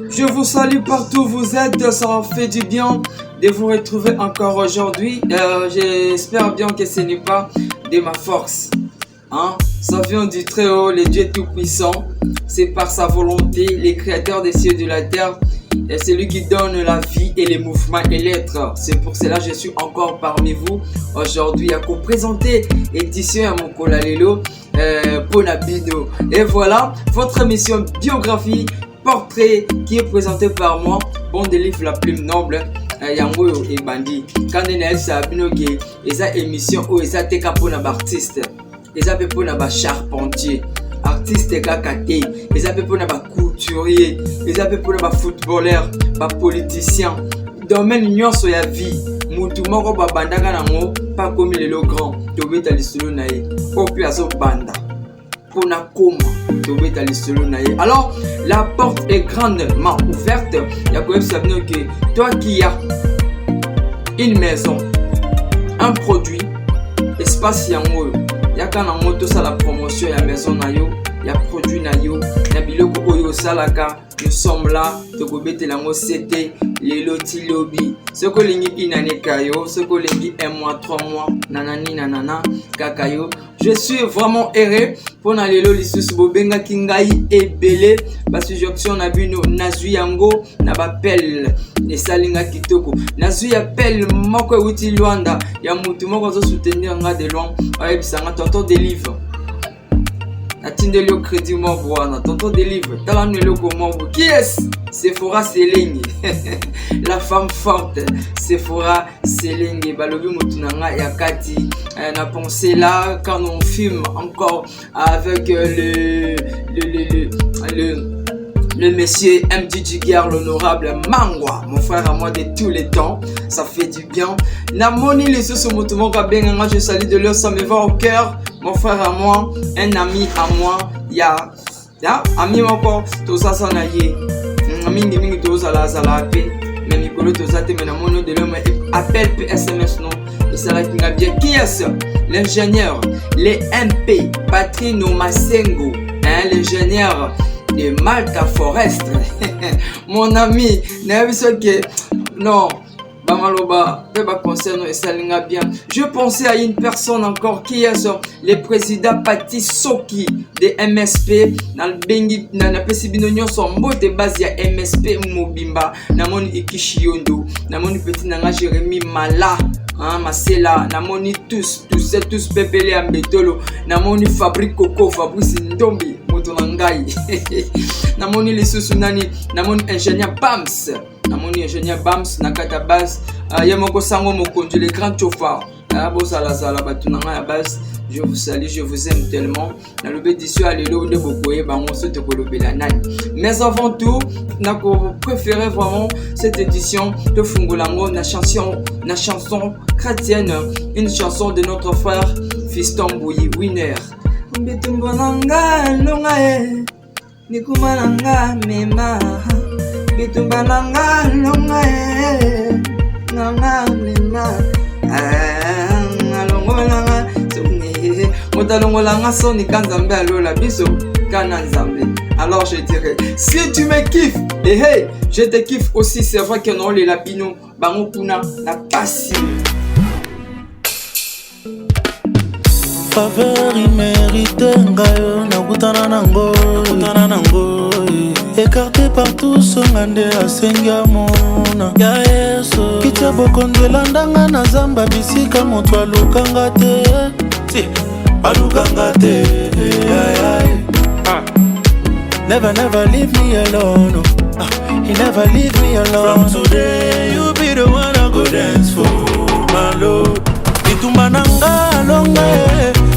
Je vous salue partout où vous êtes, ça fait du bien de vous retrouver encore aujourd'hui. J'espère bien que ce n'est pas de ma force. Ça vient du Très-Haut, le Dieu Tout-Puissant. C'est par sa volonté, le Créateur des cieux et de la terre. Et c'est lui qui donne la vie et les mouvements et l'être. C'est pour cela que je suis encore parmi vous aujourd'hui à vous présenter édition à mon Kolalelo Ponabino. Et voilà, votre émission biographie, portrait qui est présenté par moi. Bon des livres la plus noble. Yango et Bandi. Quand on est sabino qui est émission où ils ont teka pour artiste. Ils ont pour na charpentier. Artiste kakate, ils ont pour na couturier, ils ont pour na footballeur, ba politicien. Domaine nyonso ya vie. Mutu moko ba bandaka nango pas comme les grand. Tobeta lisolo nae. Opi azo banda. Pona koma tobeta lisolo nae. Alors la porte est grandement ouverte. Ya ko sabino que toi qui as une maison, un produit, espace yango yaka nango to sala promotion ya maison na yo, ya produit na yo, na biloko oyo salaka. Nous sommes là, toko bete lango c'était les loti lobby. Ce que lingi inane kayo, ce que lingi 1 mois, 3 mois, nanani nanana kakayo. Je suis vraiment heureux pour na lelo lisusu bobenga kingai ebele parce que jonction na bino nazui yango na bapel ne salinga kitoko. Nazui appel moko uti Luanda ya mutu moko zo soutenir nga de loin avec sanga tonton des livres. Attendez le crédit mon voix, tonton des livres. Talent le comment vous. Qui est-ce? Sephora Seling. La femme forte. Sephora Seling. Balobi Mutunanga Yakati. On a pensé là quand on filme encore avec le monsieur MD Jiguer, l'honorable Mangwa, mon frère à moi de tous les temps, ça fait du bien. Namoni les sous mouvement Kabenganga, je salue de leur, ça me va au cœur. Mon frère à moi, un ami à moi, ya ami encore, tout ça ça naïe. Ami ni mingi tout ça là paix. Mais Nicolo tout ça te mena mono de l'homme appel PSMS non. Et ça là qui n'a bien qui est l'ingénieur, les MP, Patrino Masengo, l'ingénieur de Malta Forest. Mon ami, non, Bamaloba, bien. Je pensais à une personne encore qui est le président Pati Soki de MSP. Dans le Bengi, dans la Pesibinonion, son mot de base, il y a MSP Mobimba. Namoni Ikishiondo, Namoni Petit Nanga Jérémy Mala. Masela, namoni tous pepele à Betolo, namoni Fabrice Coco, Fabrice Ndombi, Motonangai, namoni les sous-nani, namoni ingénieur Bams, namoni ingénieur Bams, Nakata Bas, Yamoko Sango Mokondu, les grands chauffeurs, Bosala Batunanga à base. Je vous salue, je vous aime tellement. Dans le bédissio, alléluia, de Bokoye, on se te mais avant tout, nous préféré vraiment cette édition de Fungolango, la chanson chrétienne, une chanson de notre frère Fiston Bouyi, Winner. Bitumbananga longae, nikumananga mema, bitumbananga longae, nanga mema, alongolanga. Alors je dirais, si tu me kiffes, et hey, je te kiffe aussi, c'est vrai que non, les lapino, bangokuna, la passe. Faveur immérité, ngayo, nakutana nango, écarté par tous, ngande asenga mona, ya yeso, kitia bokondela ndanga na zamba bisika moto alukanga te, alukanga te, Never leave me alone, he never leave me alone. From today, you be the one I go dance for, my lord. Bitumbananga longa,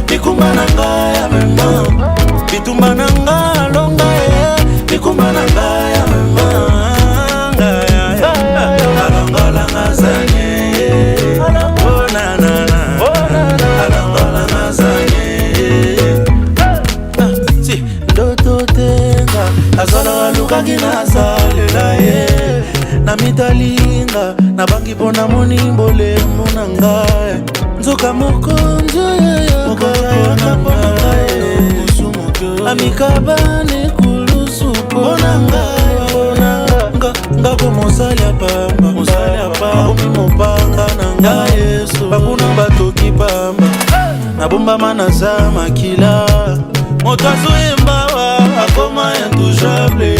bikumbananga ya mema. Bitumbananga longa, bikumbananga ya mema. Alonga langa zanye, oh na na na, alonga langa zanye. Si ndoto tenga, azala aluka kina salela ye. Na mitalinga, na bangi pona moni mbole munanga. Nzoka mokonzo ya kapona ye. Amikabane kulusu ponanga. yo mosali ya pamba omi mopanga na ngai Yesu bakuna batoki pamba nabombama naza makila moto azoyembawa akoma intouchable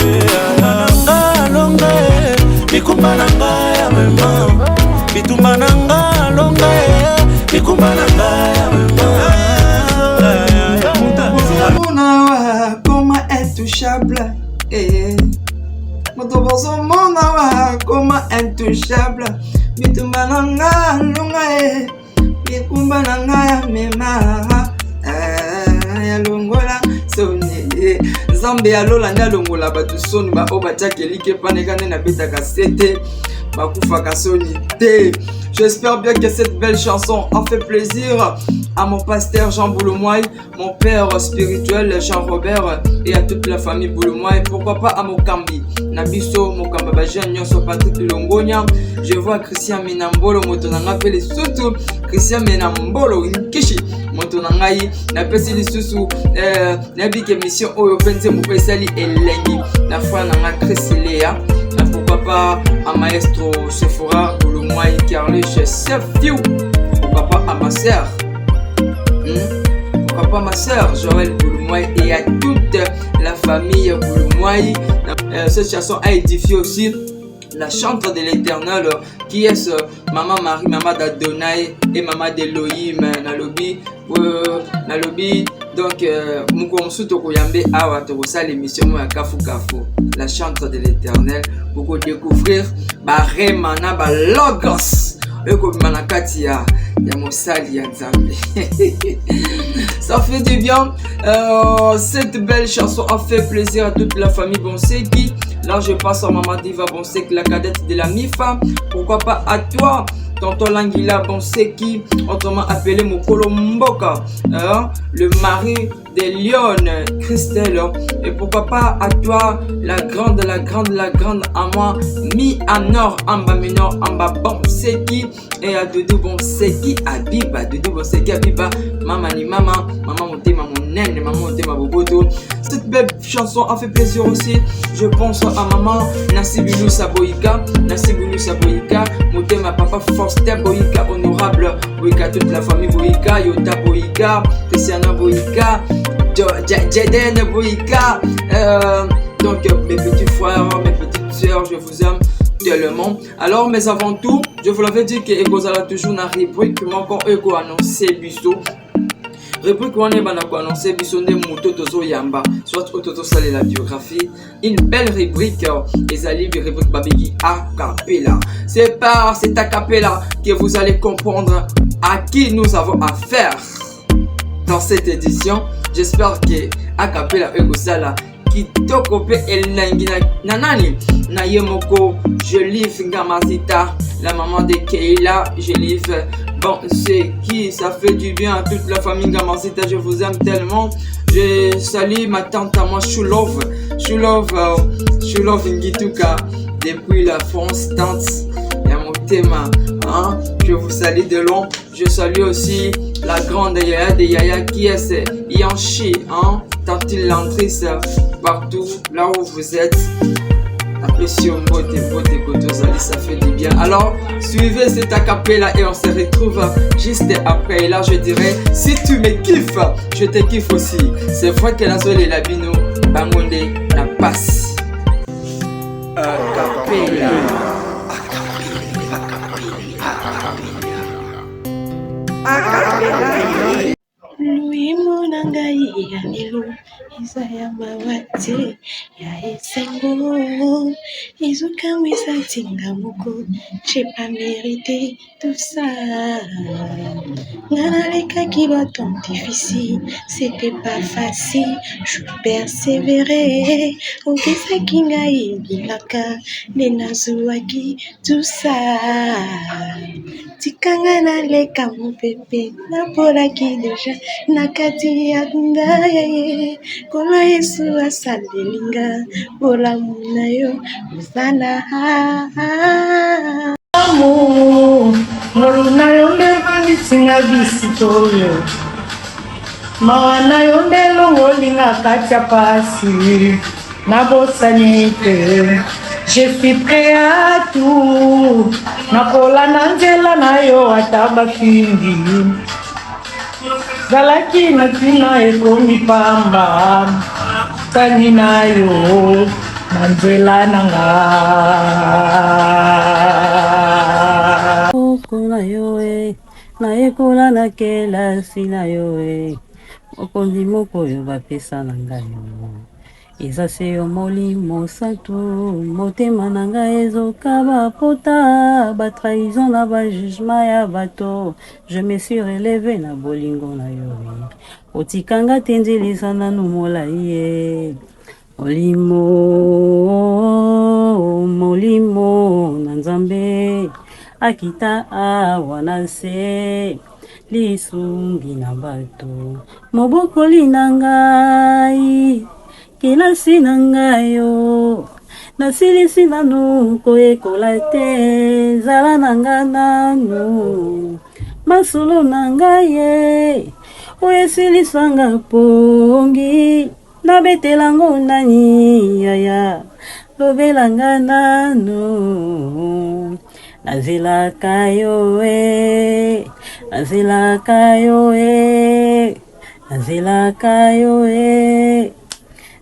nanga alonga mikumba na ngai ya mema bitumba na ngai alonga mikumba na ngai ya mema Comment intouchable, moto bozo mona wa comment intouchable, bitumba nanga lunga bikumba nanga mema ya longola soni Zambe alola nda longola batu soni ba obata kelike panekane na betaka sete bakufa kasoni te. J'espère bien que cette belle chanson a fait plaisir à mon pasteur Jean Bouloumoy, mon père spirituel Jean-Robert et à toute la famille Bouloumoy. Pourquoi pas à Mokambi, Nabiso, Mokamba Bajan, Nyonso Patrick Longonia. Je vois Christian Menambolo, Motonanga Pele Soutou, Christian Menambolo, Nkishi, Motonangai, Napesi Lissusu, Nabik émission Oyo Pense Moupesali et Lengi, la foi Nanga Chrisilea. Pourquoi pas à Maestro Sephora Bouloumoy, Carluche Sefiou. Pourquoi pas à ma sœur, pourquoi pas ma sœur Joël Bouloumoy et à toute la famille Bouloumoy. Cette chanson a édifié aussi la chantre de l'Éternel qui est Maman Marie, Maman d'Adonai et Maman d'Elohim Nalobi. Donc Mukomsu Tokoyambe Awa Torosa l'émission Kafu Kafu, la chantre de l'Éternel, pour découvrir Baremana Balogos Manakati ya Mosali ya Nzambe. Ça fait du bien. Cette belle chanson a fait plaisir à toute la famille Bonseki. Là je passe à Maman Diva Bonseki, la cadette de la MIFA. Pourquoi pas à toi Tonton Langila Bonseki, autrement appelé Mokolo Mboka, le mari de Lyon, Christelle. Et pourquoi pas à toi, la grande à moi, Mi Anor, Amba Menor, Amba Bonseki, et à Doudou Bonseki, Abiba, Doudou Bonseki, Abiba, Mamani Maman, Maman Motema, mon naine, Maman Motema Bobodo. Cette belle chanson a fait plaisir aussi. Je pense à Maman Nassibulu Saboïka, Motema Papa Foster Boïka, honorable Boïka, toute la famille Boïka, Yota Boïka, Christiana Boïka, Jeden Boïka, donc mes petits frères, mes petites sœurs, je vous aime tellement. Alors, mais avant tout, je vous l'avais dit que Egozala toujours na rubrique, mais encore Ego annoncé biso. Rubrique où on est annoncé biso de Mouto Tozo Yamba, soit Ototo Salé la biographie. Une belle rubrique, Ezali, rubrique Babigi a cappella. C'est par cet a cappella que vous allez comprendre à qui nous avons affaire dans cette édition. J'espère que a cappella Egozala Kitoko pe elengi na nani na yemoko. Je livre Ngamazita, la maman de Keila. Je livre bon c'est qui, ça fait du bien à toute la famille Ngamazita. Je vous aime tellement. Je salue ma tante à moi Shulov Ngituka depuis la France, tante et mon thème, hein? Je vous salue de long. Je salue aussi la grande Yaya de Yaya qui est Yanchi, hein? Tante Lantrice partout là où vous êtes. Appréciez Mbote Kotozali, ça fait du bien. Alors suivez cet acapella et on se retrouve juste après. Et là je dirais, si tu me kiffes, je te kiffe aussi. C'est vrai que la zone est la bino, Bangonde, la passe. Acapella. Lui monangai ya lelo Isaya mawate ya esengo Izuka wisa tinga moko. J'ai pas mérité tout ça. Nana leka qui doit tant difficile. C'était pas facile. Je persévérais. Okesa kinga ibilaka. Nenazuaki tout ça. Tikanga na leka mon bébé. Na pola ki deja. Nakati ya ndaye. Kola Yesu asalelinga. Bola munayo. Uzana Amo, moluna yonde vandisinga bisitoyo. Mawana yonde longolinga kacha pasi. Nabosanyite. Je suis prêt à tout. Nakola na nzela na yo ata bakindi. Zalaki na tina ekomi pamba. Kani na yo na nzela na nga. Na yo na ekola na kelasi na yo mokonzi moko oyo bapesa na ngai eza se yo molimo santu motema na ngai ezokaba pota batrahison na bajugement ya bato je me suis relevé na bolingo na yo otikanga te nzelisa nanu molai ye molimo na nzambe akita awa na se lisungi na bato mobokoli na ngai kelasi na ngai yo nasilisi nanu koyekola te zala na ngai nanu masolo na ngai ye oyo esilisanga pongi nabetelango nani yaya lobelanga nanu nazelaka yo nazelaka yo nazelaka yo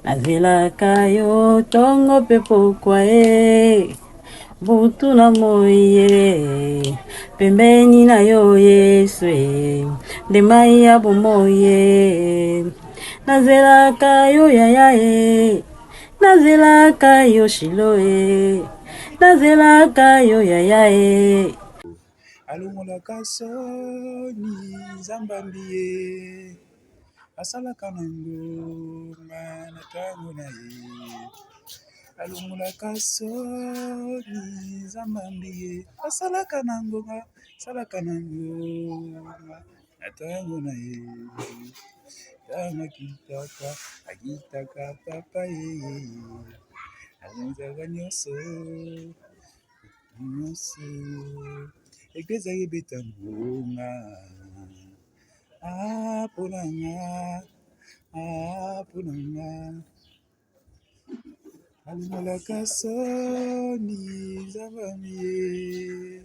nazelaka yo tongo pe pokwa butu na moye pembeni na yo Yesu ndemai ya bomoye nazelaka yo yaya nazelaka yo Shilo nazelaka yo yaya alongolaka soni zambambi asalaka na ngonga na ntango na ye alongolaka soni zambambi asalaka na ngonga na ntango na ye tanga akitaka papa ye alonzaka nyonso eglise ayebeta ngonga aponanga alongolaka soni zambamie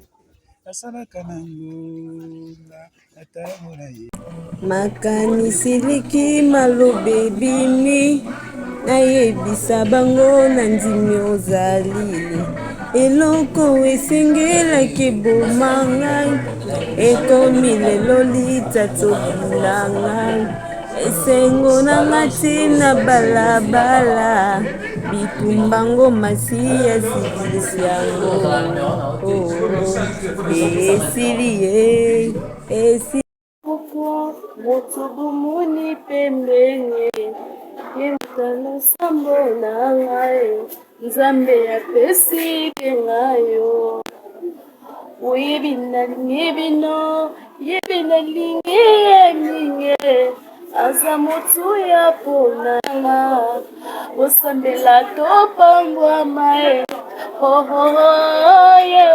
asalaka na ngonga na ntango na ye makanisi liki maloba ebimi nayebisa bango na ndimi ozali eloko esengelaki boma ngai ekomi lelo litatokila ngai esengo na ngati na balabala bitumbango masiya silisi yango esili moto bomoni pembeni yemutana sambo na ngai nzambe apesi mpe ngayo oyebi nalingi bino yebi nalingi ye mingi aza motu ya ponanga osambela topambwama ye oyo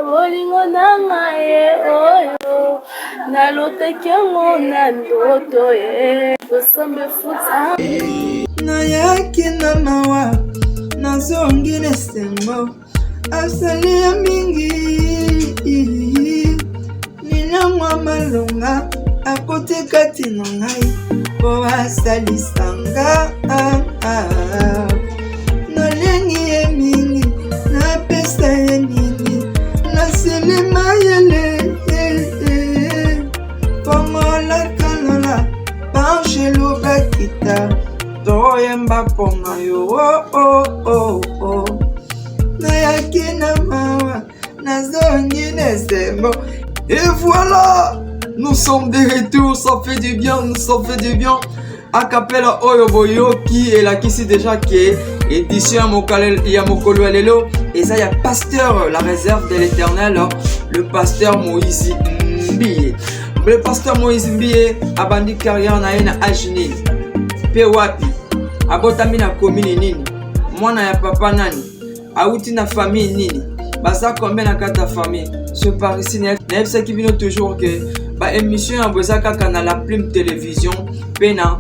bolingo na ngai oyo nalotaki yango na ndoto ye osambe futa nayaki na mawa nazongi na esengo asali ya mingi nina mwa malonga akote kati na ngai po asalisanga nalengi ye mingi napesa ye nini nasilima yele pomolakalola banshelu bakita toyemba ponga yo nayaki na mawa nazongi na esengo. Et voilà, nous sommes de retour, ça fait du bien, Acapella Oyo Boyo qui est là, qui c'est déjà qui est édition ya mokolo lelo et ça y a pasteur la réserve de l'Éternel, le pasteur Moïse Mbiye. Le pasteur Moïse Mbiye abandi carrière na ina ajini. Pe wapi? Abotami na commune nini? Mwana ya papa nani? Auti na famille nini? Baza combien na kata famille? Ce par ici n'est qui vient toujours que ba émission à Bozaka na la Plume télévision pena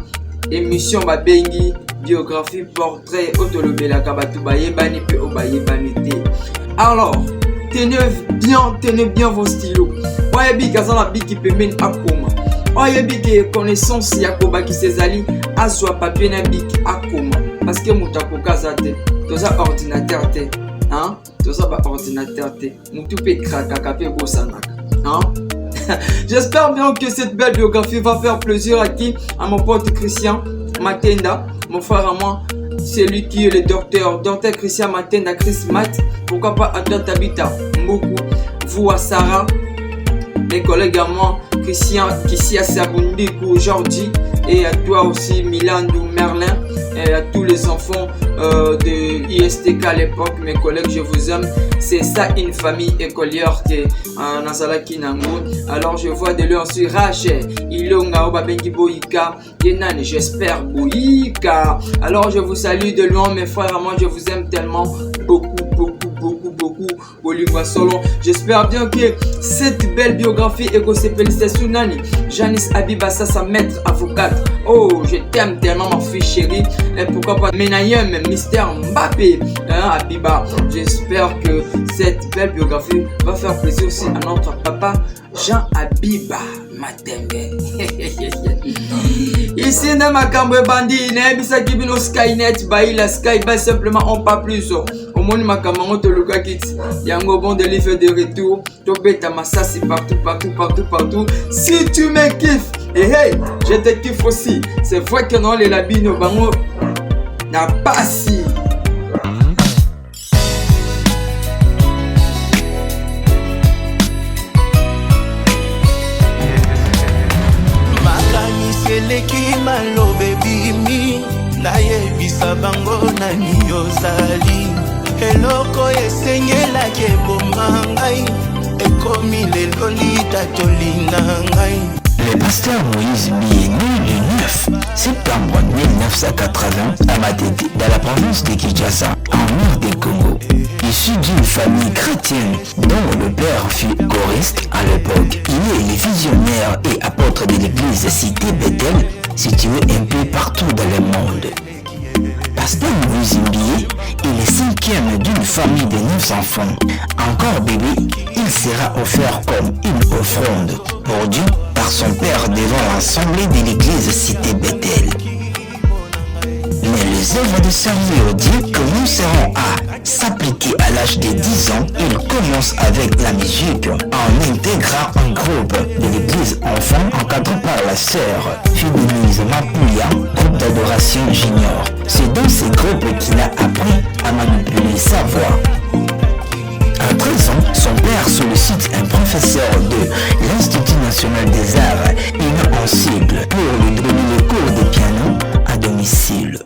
émission ba bengi biographie, portrait, Otolobela Kabatubaye, Banipe Obaye Banite. Alors, tenez bien vos stylos. Oyebi Kazala Biki Pemen Akoma. Oyebi que connaissance Yakoba qui s'ezali, Azwa papier na Biki Akoma. Parce que Moutako Kazate, Toza ordinateur te. Hein? Toza ba ordinateur te. Moutoupé Kraka Kapé Bosanaka. Hein? J'espère bien que cette belle biographie va faire plaisir à qui? À mon pote Christian Matenda, mon frère à moi, c'est lui qui est le docteur Christian Matenda, Chris Matt, pourquoi pas à toi Tabita, Mboku, vous à Sarah, mes collègues à moi, Christian, Kissia Sabundiku, Jordi, et à toi aussi Milandou Merlin, et à tous les enfants de ISTK à l'époque, mes collègues, je vous aime. C'est ça une famille écolière qui est en Nazalaki Nango. Alors je vois de l'heure sur Rachel, Ilonga Obabengi Boïka, Yenan, j'espère Boïka. Alors je vous salue de loin, mes frères, moi je vous aime tellement, beaucoup. Bolingwa Solon. J'espère bien que cette belle biographie est Sunani, Janice Abibassa, sa maître avocate. Oh, je t'aime tellement, ma fille chérie. Et pourquoi pas Menayem, Mister Mbappé, hein, Abiba. J'espère que cette belle biographie va faire plaisir aussi à notre papa Jean Abiba Matembe. Ici, na makambo bandi, na bisa kibino Skynet, baila Sky, ba simplement on pas plus. Au moins makambo to luka kit. Yango bon de livre de retour. To beta masasi partout. Si tu me kiffes, et hey, je te kiffe aussi. C'est vrai que non les labino bango n'a pas si. Leki malobe bimi nayebisa bango nani yozali eloko esengelaki eboma ngai ekomi lelo litatolinga ngai. Le pasteur Moïse Mie, né le 9 septembre 1980 à Matete, dans la province de Kinshasa, en nord du Congo. Issu d'une famille chrétienne dont le père fut choriste à l'époque, il est visionnaire et apôtre de l'église cité Bethel, située un peu partout dans le monde. Pasteur Moïse Mie est le cinquième d'une famille de 9 enfants. Encore bébé, il sera offert comme une offrande pour Dieu par son père devant l'assemblée de l'église cité Bethel. Mais les œuvres de servir Dieu commenceront à s'appliquer à l'âge de 10 ans. Il commence avec la musique en intégrant un groupe de l'église enfant encadré par la sœur Fidenise Mapouya, groupe d'adoration junior. C'est dans ce groupe qu'il a appris à manipuler sa voix. À 13 ans, son père sollicite un professeur de l'Institut national des arts et en cible pour lui donner le cours de piano à domicile.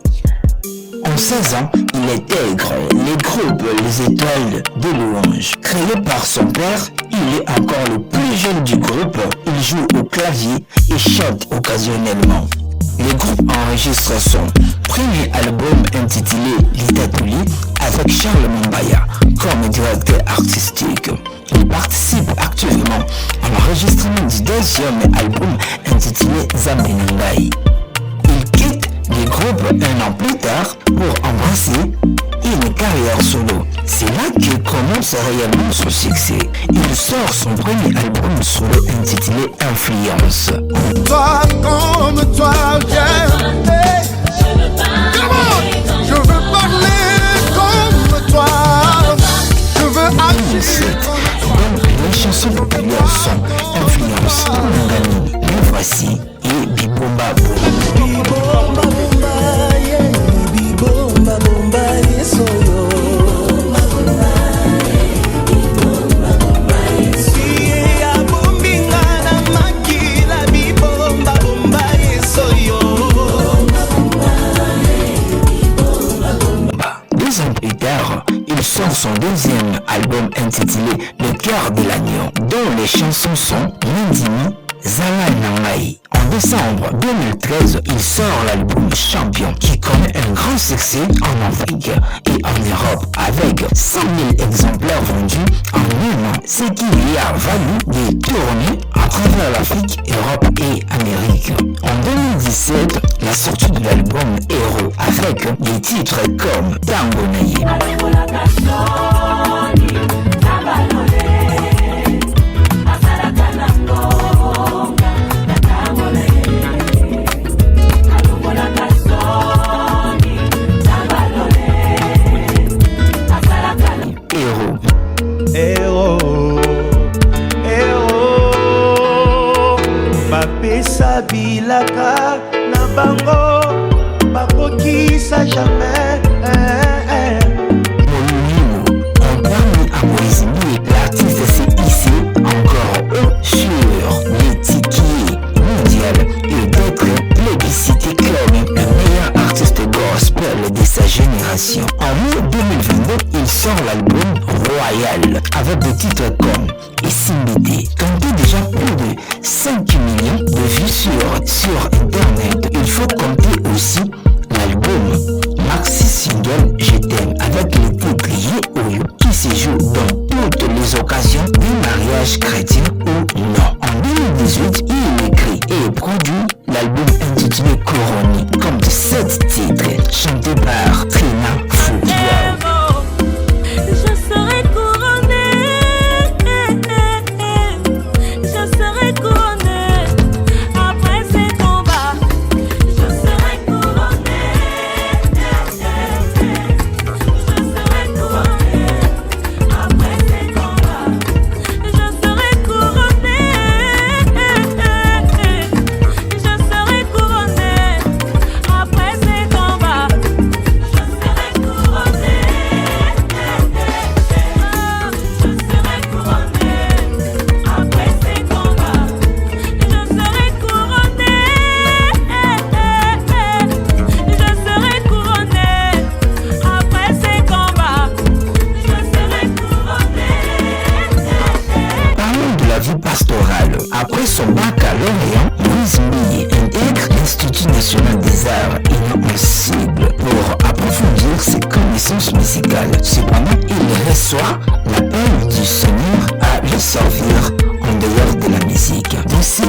En 16 ans, il intègre les groupes Les Étoiles de Louange. Créé par son père, il est encore le plus jeune du groupe. Il joue au clavier et chante occasionnellement. Le groupe enregistre son premier album intitulé Litatuli avec Charles Mumbaya comme directeur artistique. Il participe activement à l'enregistrement du deuxième album intitulé Zambinangai. Il quitte le groupe un an plus tard pour embrasser une carrière solo. C'est là qu'il commence réellement son succès. Il sort son premier album solo intitulé Influence. Toi comme toi, hey. Je veux parler comme toi. Je veux agir. Donc les chansons populaires sont Influence, Ngani, Le Voici et Bibomba Bomba. Sort son deuxième album intitulé Le cœur de l'agneau, dont les chansons sont Mindimi, Zala Nangai. En décembre 2013, il sort l'album Champion qui connaît un grand succès en Afrique et en Europe avec 100 000 exemplaires vendus en un an, ce qui lui a valu de tourner à à travers l'Afrique, Europe et Amérique. En 2017, la sortie de l'album Héros avec des titres comme Tango Naye. Bilaka na bango bakokisa jamais. On permet à Moïse Mbié, l'artiste s'est hissé encore haut sur l'étiquette mondial et d'être plébiscité comme le meilleur artiste gospel de sa génération. En mai 2022, il sort l'album Royal avec des titres comme Isimbité, compté déjà plus de 5 millions de vues sur internet. Il faut compter aussi l'album Maxi Single Je t'aime avec les titres Ye qui se joue dans toutes les occasions du mariage chrétien ou non. En 2018, il écrit et produit l'album intitulé Couronné, comme 7 titres chantés par Trina Foudiao. Après son baccalauréat, Moïse Mbié intègre l'Institut national des arts inadmissibles pour approfondir ses connaissances musicales. Cependant, il reçoit l'appel du Seigneur à le servir en dehors de la musique. De ces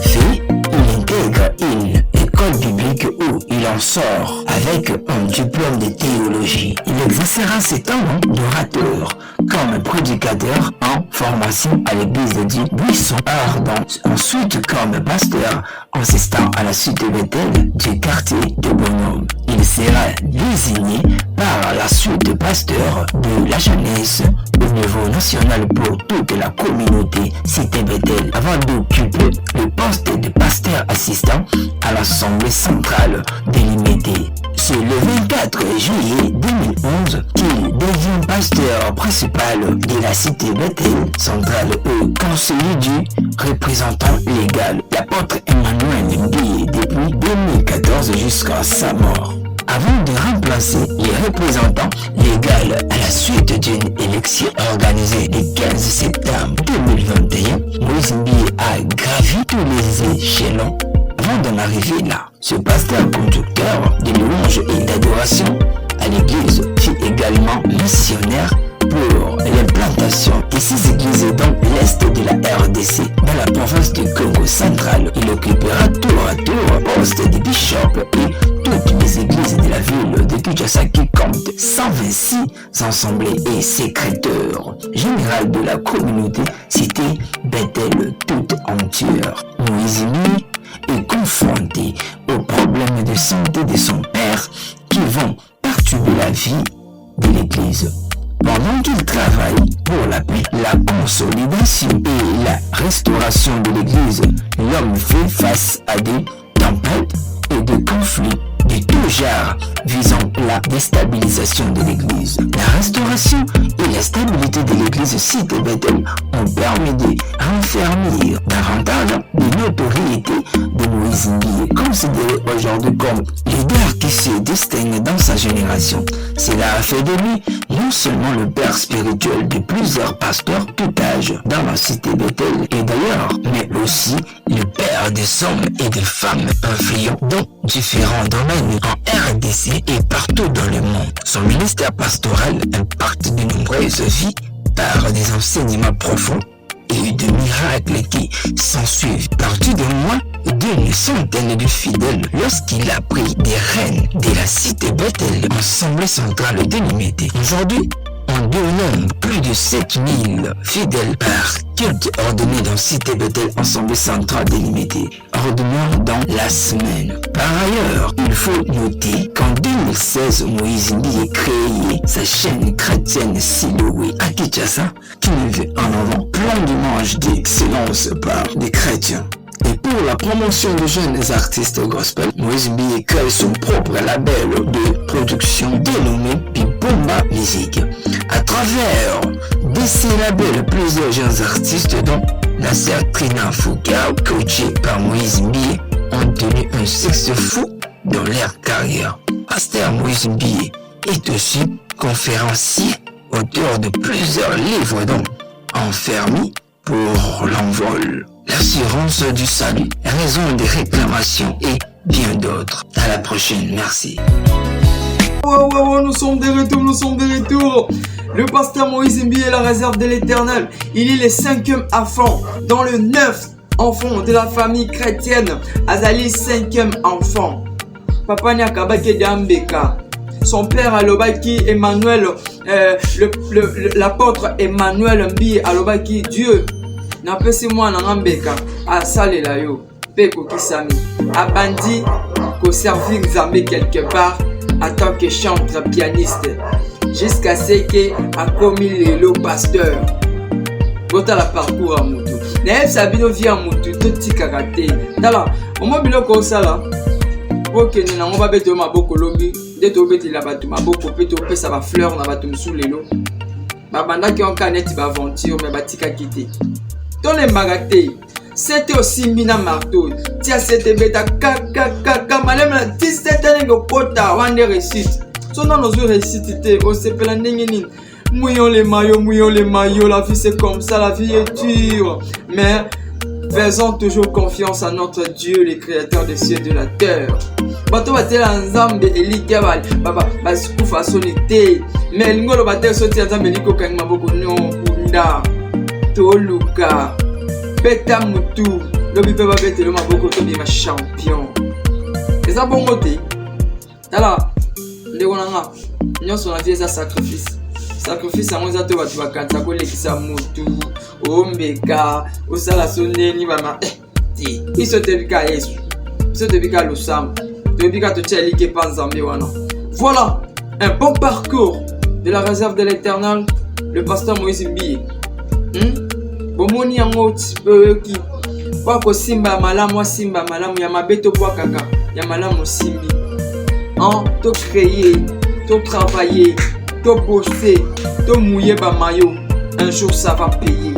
faits, il intègre une école biblique où il en sort avec un diplôme de théologie. Il exercera ses talents d'orateur comme prédicateur en formation à l'église de Dieu Buisson Ardent, ensuite comme pasteur assistant à la suite de Bethel du quartier de Bonhomme. Il sera désigné par la suite pasteur de la jeunesse au niveau national pour toute la communauté cité Bethel avant d'occuper le poste de pasteur assistant à l'Assemblée centrale délimitée. C'est le 24 juillet 2011 qu'il devient pasteur principal de la cité Bethel centrale au conseiller du représentant légal, l'apôtre Emmanuel Mbié, depuis 2014 jusqu'à sa mort. Avant de remplacer les représentants légaux à la suite d'une élection organisée le 15 septembre 2021, Moïse Mbié a gravi tous les échelons avant d'en arriver là. Ce pasteur conducteur de louanges et d'adoration à l'église fut également missionnaire pour l'implantation de ces églises dans l'est de la RDC, dans la province du Congo central. Il occupera tour à tour le poste de bishop et toutes les églises de la ville de Kinshasa qui comptent 126 assemblées et secrétaires général de la communauté cité Bethel toute entière. Moïse Mbié est confronté aux problèmes de santé de son père qui vont perturber la vie de l'église. Pendant qu'il travaille pour la paix, la consolidation et la restauration de l'église, l'homme fait face à des tempêtes et des conflits de tout genre visant la déstabilisation de l'église. La restauration et la stabilité de l'église cité Bethel ont permis de renfermer davantage de notoriété de Moïse Mbié, considéré aujourd'hui comme leader qui se distingue dans sa génération. Cela a fait de lui non seulement le père spirituel de plusieurs pasteurs tout âge dans la cité Bethel et d'ailleurs, mais aussi le père des hommes et des femmes influents dans différents domaines en RDC et partout dans le monde. Son ministère pastoral impacte de nombreuses vies par des enseignements profonds et de miracles qui s'ensuivent. Partout de moi, d'une centaine de fidèles, lorsqu'il a pris des rênes de la cité Bethel, Assemblée centrale délimitée. Aujourd'hui, on dénombre plus de 7000 fidèles par culte ordonné dans Cité Bethel, Assemblée centrale délimitée, ordonnant dans la semaine. Par ailleurs, il faut noter qu'en 2016, Moïse Mbiye a créé sa chaîne chrétienne Siloé à Kinshasa, qui met en avant plein d'images d'excellence par des chrétiens. Et pour la promotion de jeunes artistes gospel, Moïse Mbiye crée son propre label de production dénommé Pipomba Music. À travers de ces labels, plusieurs jeunes artistes dont Nasser Trina Fouga, coaché par Moïse Mbiye, ont tenu un succès fou dans leur carrière. Pasteur Moïse Mbiye est aussi conférencier, auteur de plusieurs livres dont Enfermé pour l'envol, l'assurance du salut, raison des réclamations et bien d'autres. À la prochaine, merci. Nous sommes de retour. Le pasteur Moïse Mbiye est la réserve de l'Éternel. Il est le 5e enfant dans le 9 enfant de la famille chrétienne. Azali 5e enfant. Papa Nyakabake Dambeka. Son père Alobaki Emmanuel, l'apôtre Emmanuel Mbiye Alobaki Dieu. N'apesi moi Nambeka. Asalela yo. Peko Kisami. Abandi ko servir Nzambe quelque part en tant que chanteur pianiste. Jusqu'à ce que a commis le pasteur. Gota la parcours à Moutou. Naïf Sabino vient à Moutou, tout petit karaté. Tala, au moins biloko sala. Ok, nous n'avons pas besoin de ma boko lobby. Dès que tu as battu ma boko, peut-être ça va fleur, on va tout sous les lots. Babanda qui ont canet, il va aventure, mais batika quitter. Dans les magatés, c'était aussi Mina Marteau. Tiens, c'était bêta, kaka, malem la 17 années de pota, one day réussite. Son nom nous récité, on s'est fait la nénine. Mouillons les maillots, la vie c'est comme ça, la vie est dure. Mais faisons toujours confiance à notre Dieu, le créateur des cieux et de la terre. Bato batela nzambe elike bali baba basikufa sonité mais lingolo batela soti nzambe liko kangi maboko no kunda toluka beta mutu lobi pe ba betelo maboko to bi ma champion eza bongo te tala ndeko nanga nyonso na vie eza sacrifice yango eza to bato bakanta kolekisa mutu ombeka osala soneni bama ti iso tebika yesu iso tebika lusamba. Voilà un bon parcours de la réserve de l'Éternel, le pasteur Moïse Mbiye. Bomoni yango petit qui pas ko simba malamu ya mabeto bwa kaka ya malamu simbi. To créer, to travailler, to bosser, to mouiller ba maillot. Un jour ça va payer.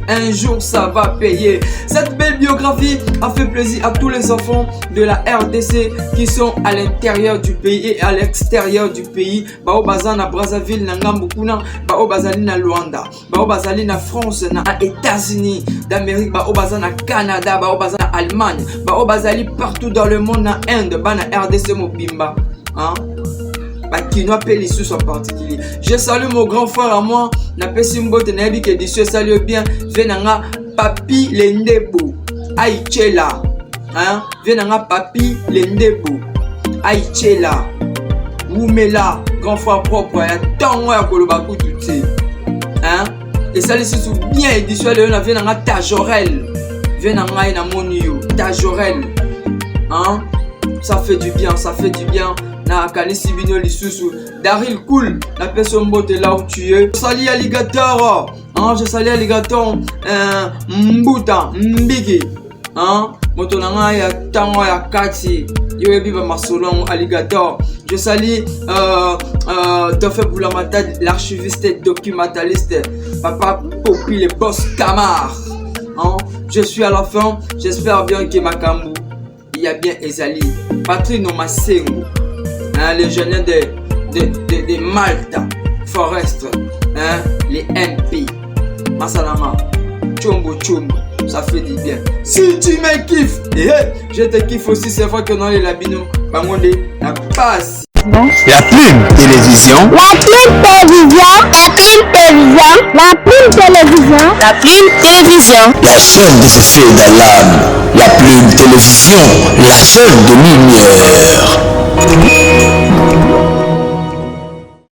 Un jour ça va payer. Cette belle biographie a fait plaisir à tous les enfants de la RDC qui sont à l'intérieur du pays et à l'extérieur du pays. Bao bazali na Brazzaville, na Ngambukuna, bao bazali na Luanda, bao bazali na France, na États-Unis d'Amérique, bao bazali na Canada, bao bazali na Allemagne, bao bazali partout dans le monde, na Inde, ba na RDC mobimba. Bakinois Pélissus en particulier. Je salue mon grand frère à moi. Na pesimbo tenebi que Dieu salue bien. Venanga Papi Lendebo. Aichela. Venanga Papi Lendebo. Aichela. Oumela. Grand frère propre. Ya tango ya kolobaku tuté. Et ça les sous bien édition de na venanga Tajorel. Venanga ina monio. Tajorel. Ça fait du bien, ça fait du bien. Na kanisi bino lisusu Daryl Cool la personne botte là où tu es. Je salue alligator. Je salue alligator Mbuta Mbigi. Moto nanga ya tango ya kati yo biba masolon alligator. Je salue Tofé Boulamata, l'archiviste et documentaliste Papa Popi le boss Camar. Je suis à la fin, j'espère bien que Makambu il y a bien Ezali Patrick Nomasengo. Les jeunes de Malta, Forest, les MP, Masalama, Chombo, ça fait du bien. Si tu me kiffes, je te kiffe aussi, c'est vrai que dans les labino, la passe. La Plume Télévision. La Plume Télévision. La Plume Télévision. La Plume Télévision. La chaîne de ses feux d'Alam. La Plume Télévision, la seule de lumière.